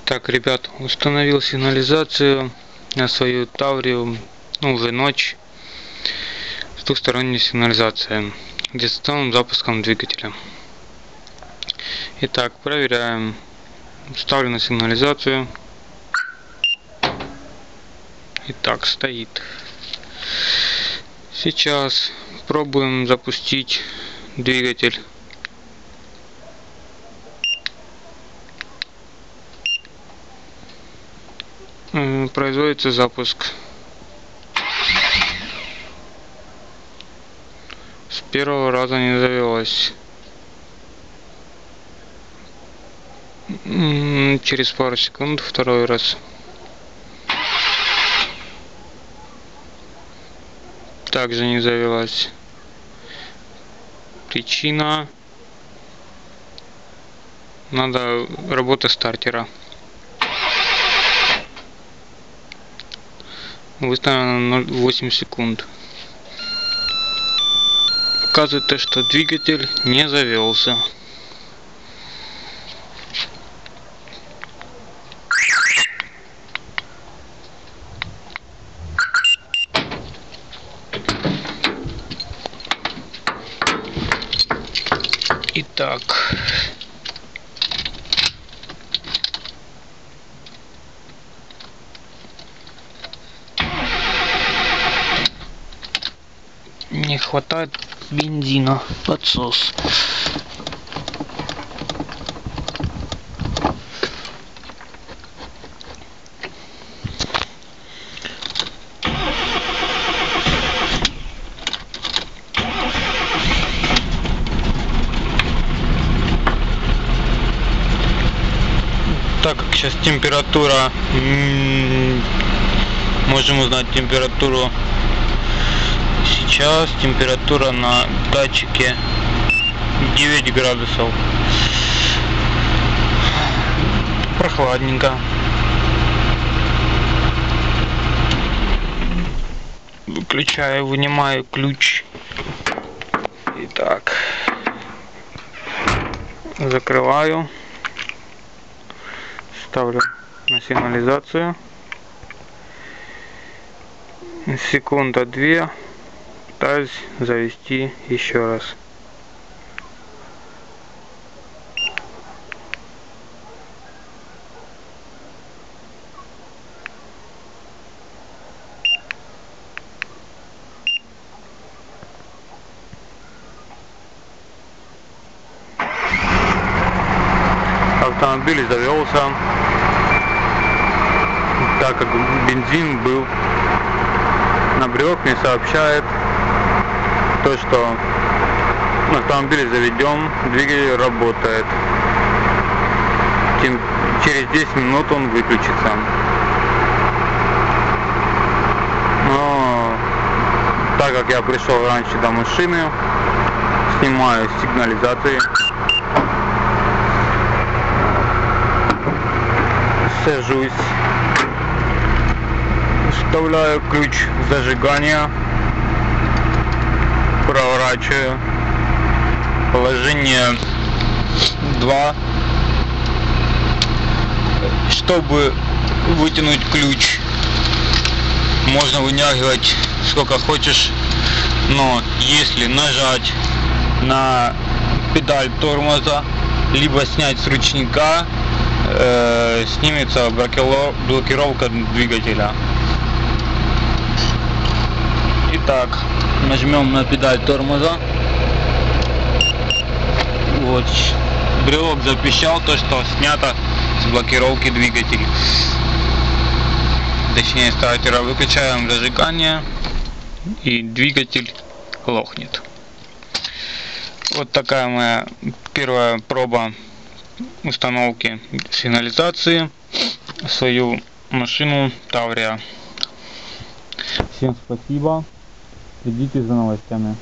Так, ребят, установил сигнализацию на свою Таврию, уже ночь, с двухсторонней сигнализацией, дистанционным запуском двигателя. Итак, проверяем. Ставлю на сигнализацию. Итак, стоит. Сейчас пробуем запустить двигатель. Производится запуск. С первого раза не завелось. Через пару секунд второй раз. Также не завелась. Причина: надо работа стартера. Выставлено 0,8 секунд. Показывает то, что двигатель не завелся. Итак, не хватает бензина, подсос. Так как сейчас температура, можем узнать температуру. Сейчас температура на датчике 9 градусов. Прохладненько. Выключаю, вынимаю ключ. Итак, закрываю. Ставлю на сигнализацию. Секунда-две. Пытаюсь завести еще раз. Автомобиль завелся, так как бензин был набрёк, мне сообщает то, что автомобиль заведен, двигатель работает. Через 10 минут он выключится. Но так как я пришел раньше до машины, снимаю сигнализации, сажусь, вставляю ключ зажигания, проворачиваю положение 2. Чтобы вытянуть ключ, можно вытягивать сколько хочешь, но если нажать на педаль тормоза либо снять с ручника, снимется блокировка двигателя. Итак, нажмем на педаль тормоза. Вот, брелок запищал, то что снято с блокировки двигателя. Точнее, стартера. Выключаем зажигание, и двигатель глохнет. Вот такая моя первая проба установки сигнализации в свою машину Таврия. Всем спасибо. Следите за новостями.